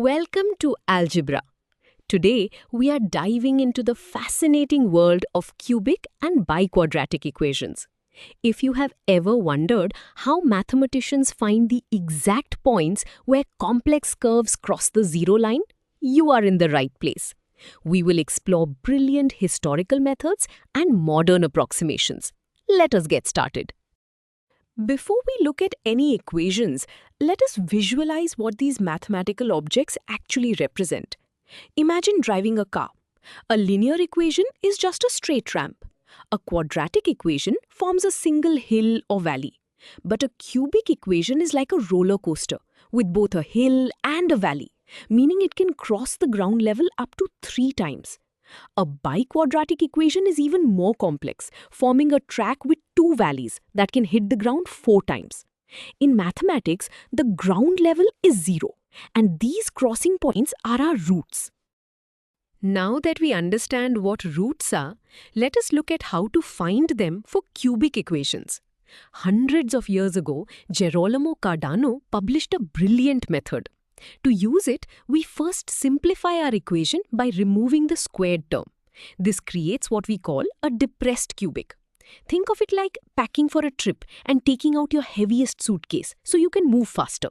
Welcome to Algebra. Today, we are diving into the fascinating world of cubic and biquadratic equations. If you have ever wondered how mathematicians find the exact points where complex curves cross the zero line, you are in the right place. We will explore brilliant historical methods and modern approximations. Let us get started. Before we look at any equations, let us visualize what these mathematical objects actually represent. Imagine driving a car. A linear equation is just a straight ramp. A quadratic equation forms a single hill or valley. But a cubic equation is like a roller coaster, with both a hill and a valley, meaning it can cross the ground level up to 3 times. A biquadratic equation is even more complex, forming a track with 2 valleys that can hit the ground 4 times. In mathematics, the ground level is 0, and these crossing points are our roots. Now that we understand what roots are, let us look at how to find them for cubic equations. Hundreds of years ago, Gerolamo Cardano published a brilliant method. To use it, we first simplify our equation by removing the squared term. This creates what we call a depressed cubic. Think of it like packing for a trip and taking out your heaviest suitcase so you can move faster.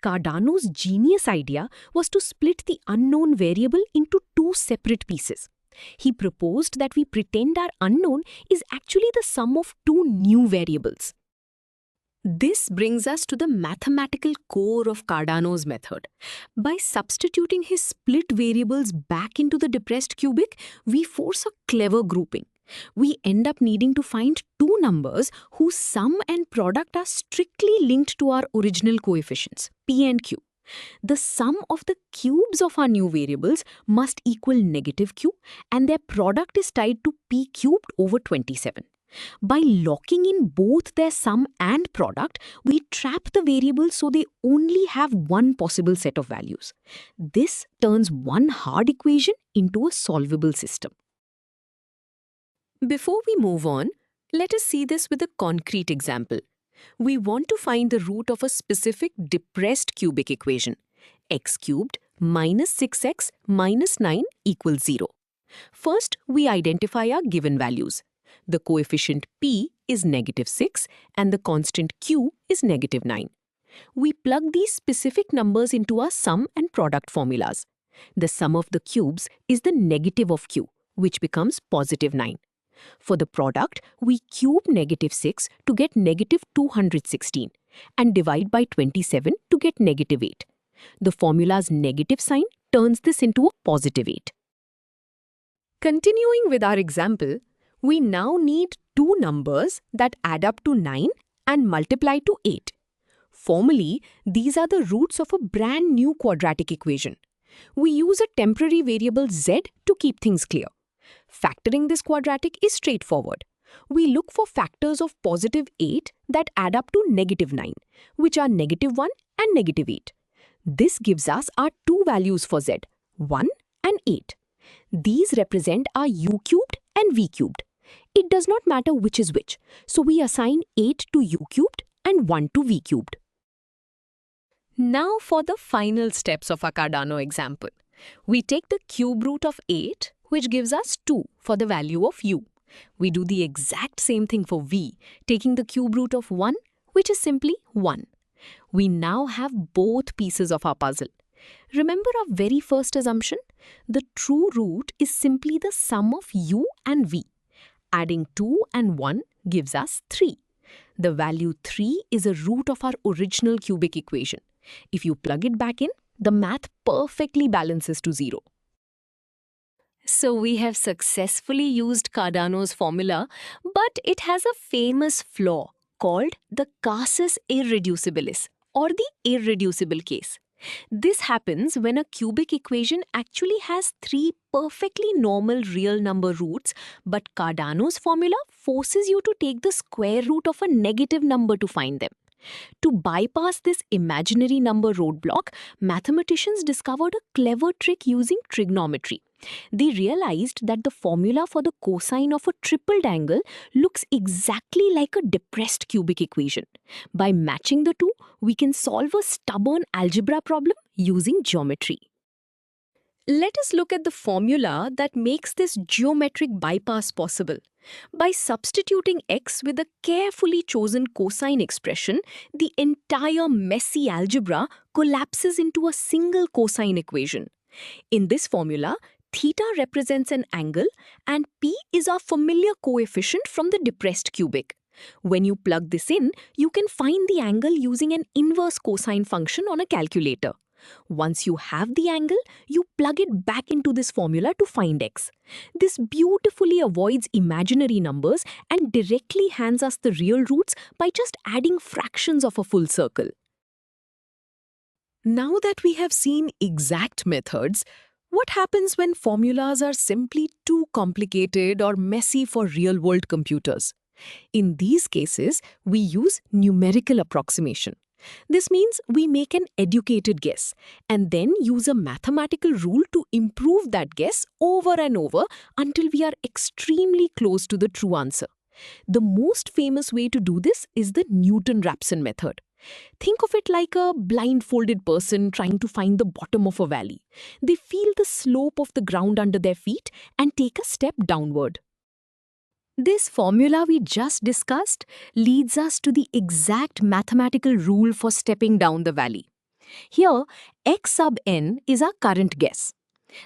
Cardano's genius idea was to split the unknown variable into 2 separate pieces. He proposed that we pretend our unknown is actually the sum of 2 new variables. This brings us to the mathematical core of Cardano's method. By substituting his split variables back into the depressed cubic, we force a clever grouping. We end up needing to find 2 numbers whose sum and product are strictly linked to our original coefficients, p and q. The sum of the cubes of our new variables must equal negative q, and their product is tied to p cubed over 27. By locking in both their sum and product, we trap the variables so they only have one possible set of values. This turns one hard equation into a solvable system. Before we move on, let us see this with a concrete example. We want to find the root of a specific depressed cubic equation. X cubed minus 6x minus 9 equals 0. First, we identify our given values. The coefficient p is negative 6 and the constant q is negative 9. We plug these specific numbers into our sum and product formulas. The sum of the cubes is the negative of q, which becomes positive 9. For the product, we cube negative 6 to get negative 216 and divide by 27 to get negative 8. The formula's negative sign turns this into a positive 8. Continuing with our example, we now need 2 numbers that add up to 9 and multiply to 8. Formally, these are the roots of a brand new quadratic equation. We use a temporary variable z to keep things clear. Factoring this quadratic is straightforward. We look for factors of positive 8 that add up to negative 9, which are negative 1 and negative 8. This gives us our 2 values for z, 1 and 8. These represent our u cubed and v cubed. It does not matter which is which, so we assign 8 to u cubed and 1 to v cubed. Now for the final steps of our Cardano example. We take the cube root of 8, which gives us 2 for the value of u. We do the exact same thing for v, taking the cube root of 1, which is simply 1. We now have both pieces of our puzzle. Remember our very first assumption? The true root is simply the sum of u and v. Adding 2 and 1 gives us 3. The value 3 is a root of our original cubic equation. If you plug it back in, the math perfectly balances to 0. So we have successfully used Cardano's formula, but it has a famous flaw called the casus irreducibilis, or the irreducible case. This happens when a cubic equation actually has 3 perfectly normal real number roots, but Cardano's formula forces you to take the square root of a negative number to find them. To bypass this imaginary number roadblock, mathematicians discovered a clever trick using trigonometry. They realized that the formula for the cosine of a tripled angle looks exactly like a depressed cubic equation. By matching the two, we can solve a stubborn algebra problem using geometry. Let us look at the formula that makes this geometric bypass possible. By substituting x with a carefully chosen cosine expression, the entire messy algebra collapses into a single cosine equation. In this formula, theta represents an angle and p is our familiar coefficient from the depressed cubic. When you plug this in, you can find the angle using an inverse cosine function on a calculator. Once you have the angle, you plug it back into this formula to find x. This beautifully avoids imaginary numbers and directly hands us the real roots by just adding fractions of a full circle. Now that we have seen exact methods, what happens when formulas are simply too complicated or messy for real-world computers? In these cases, we use numerical approximation. This means we make an educated guess and then use a mathematical rule to improve that guess over and over until we are extremely close to the true answer. The most famous way to do this is the Newton-Raphson method. Think of it like a blindfolded person trying to find the bottom of a valley. They feel the slope of the ground under their feet and take a step downward. This formula we just discussed leads us to the exact mathematical rule for stepping down the valley. Here, x sub n is our current guess.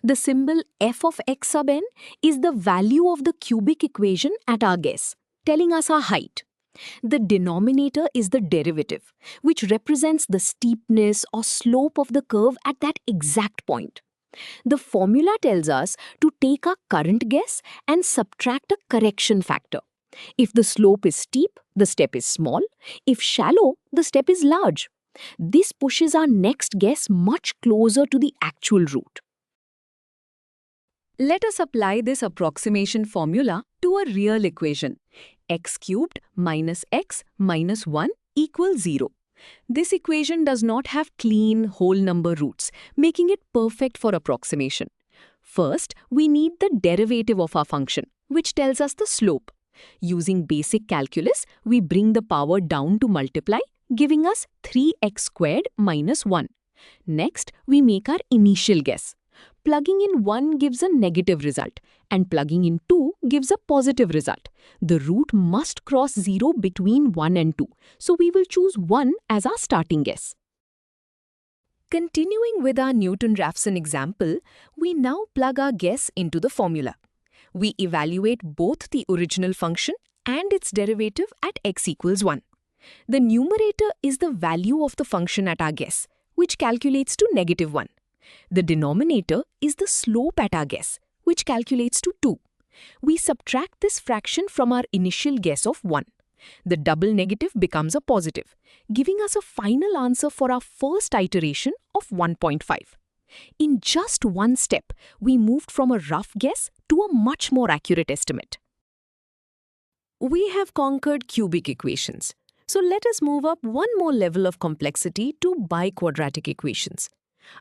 The symbol f of x sub n is the value of the cubic equation at our guess, telling us our height. The denominator is the derivative, which represents the steepness or slope of the curve at that exact point. The formula tells us to take our current guess and subtract a correction factor. If the slope is steep, the step is small. If shallow, the step is large. This pushes our next guess much closer to the actual root. Let us apply this approximation formula to a real equation. X cubed minus x minus 1 equals 0. This equation does not have clean whole number roots, making it perfect for approximation. First, we need the derivative of our function, which tells us the slope. Using basic calculus, we bring the power down to multiply, giving us 3x squared minus 1. Next, we make our initial guess. Plugging in 1 gives a negative result, and plugging in 2 gives a positive result. The root must cross 0 between 1 and 2, so we will choose 1 as our starting guess. Continuing with our Newton-Raphson example, we now plug our guess into the formula. We evaluate both the original function and its derivative at x equals 1. The numerator is the value of the function at our guess, which calculates to negative 1. The denominator is the slope at our guess, which calculates to 2. We subtract this fraction from our initial guess of 1. The double negative becomes a positive, giving us a final answer for our first iteration of 1.5. In just one step, we moved from a rough guess to a much more accurate estimate. We have conquered cubic equations, so let us move up one more level of complexity to biquadratic equations.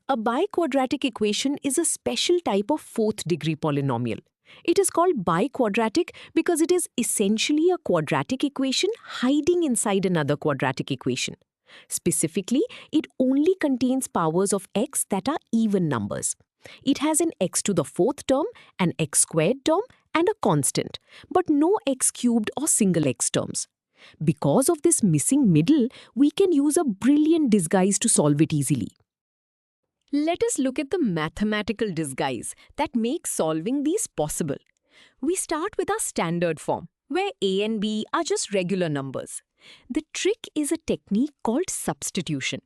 A biquadratic equation is a special type of fourth-degree polynomial. It is called biquadratic because it is essentially a quadratic equation hiding inside another quadratic equation. Specifically, it only contains powers of x that are even numbers. It has an x to the fourth term, an x squared term, and a constant, but no x cubed or single x terms. Because of this missing middle, we can use a brilliant disguise to solve it easily. Let us look at the mathematical disguise that makes solving these possible. We start with our standard form, where a and b are just regular numbers. The trick is a technique called substitution.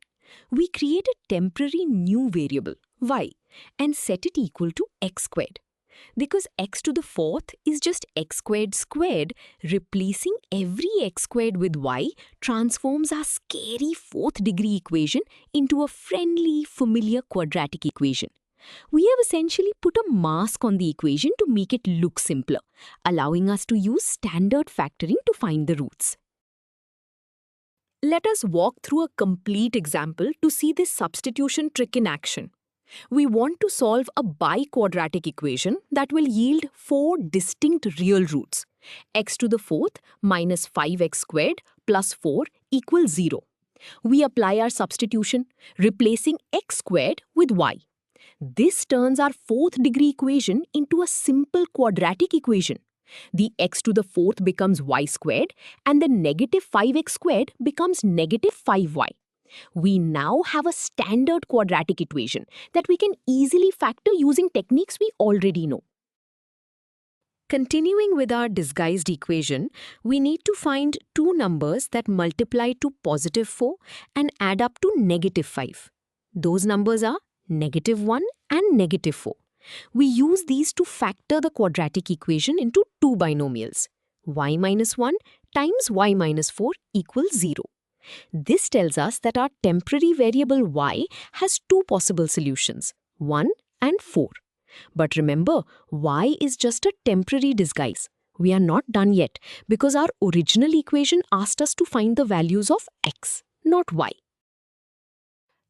We create a temporary new variable, y, and set it equal to x squared. Because x to the fourth is just x squared squared, replacing every x squared with y transforms our scary fourth-degree equation into a friendly, familiar quadratic equation. We have essentially put a mask on the equation to make it look simpler, allowing us to use standard factoring to find the roots. Let us walk through a complete example to see this substitution trick in action. We want to solve a biquadratic equation that will yield 4 distinct real roots. X to the fourth minus 5x squared plus 4 equals 0. We apply our substitution, replacing x squared with y. This turns our fourth degree equation into a simple quadratic equation. The x to the fourth becomes y squared and the negative 5x squared becomes negative 5y. We now have a standard quadratic equation that we can easily factor using techniques we already know. Continuing with our disguised equation, we need to find two numbers that multiply to positive 4 and add up to negative 5. Those numbers are negative 1 and negative 4. We use these to factor the quadratic equation into two binomials. Y minus 1 times y minus 4 equals 0. This tells us that our temporary variable y has two possible solutions, 1 and 4. But remember, y is just a temporary disguise. We are not done yet because our original equation asked us to find the values of x, not y.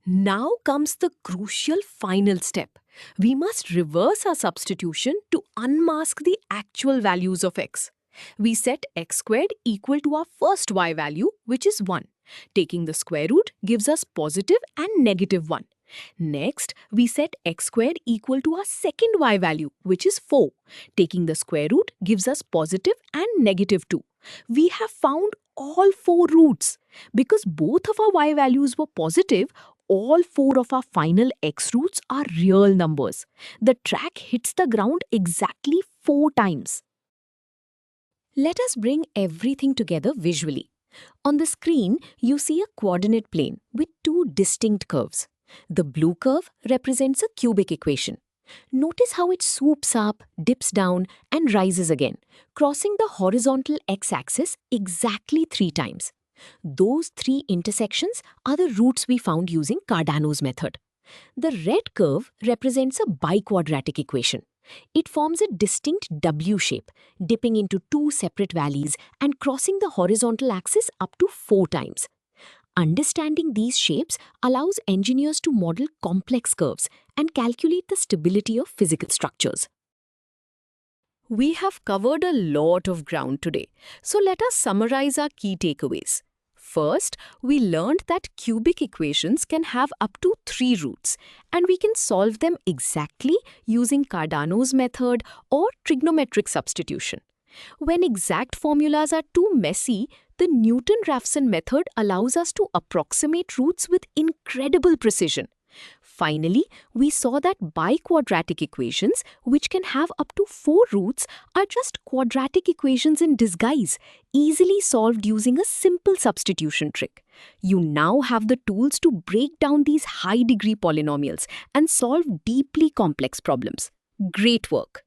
Now comes the crucial final step. We must reverse our substitution to unmask the actual values of x. We set x squared equal to our first y value, which is 1. Taking the square root gives us positive and negative 1. Next, we set x squared equal to our second y value, which is 4. Taking the square root gives us positive and negative 2. We have found all 4 roots. Because both of our y values were positive, all 4 of our final x roots are real numbers. The track hits the ground exactly 4 times. Let us bring everything together visually. On the screen, you see a coordinate plane with two distinct curves. The blue curve represents a cubic equation. Notice how it swoops up, dips down, and rises again, crossing the horizontal x-axis exactly 3 times. Those 3 intersections are the roots we found using Cardano's method. The red curve represents a biquadratic equation. It forms a distinct W shape, dipping into 2 separate valleys and crossing the horizontal axis up to 4 times. Understanding these shapes allows engineers to model complex curves and calculate the stability of physical structures. We have covered a lot of ground today, so let us summarize our key takeaways. First, we learned that cubic equations can have up to 3 roots, and we can solve them exactly using Cardano's method or trigonometric substitution. When exact formulas are too messy, the Newton-Raphson method allows us to approximate roots with incredible precision. Finally, we saw that biquadratic equations, which can have up to 4 roots, are just quadratic equations in disguise, easily solved using a simple substitution trick. You now have the tools to break down these high-degree polynomials and solve deeply complex problems. Great work!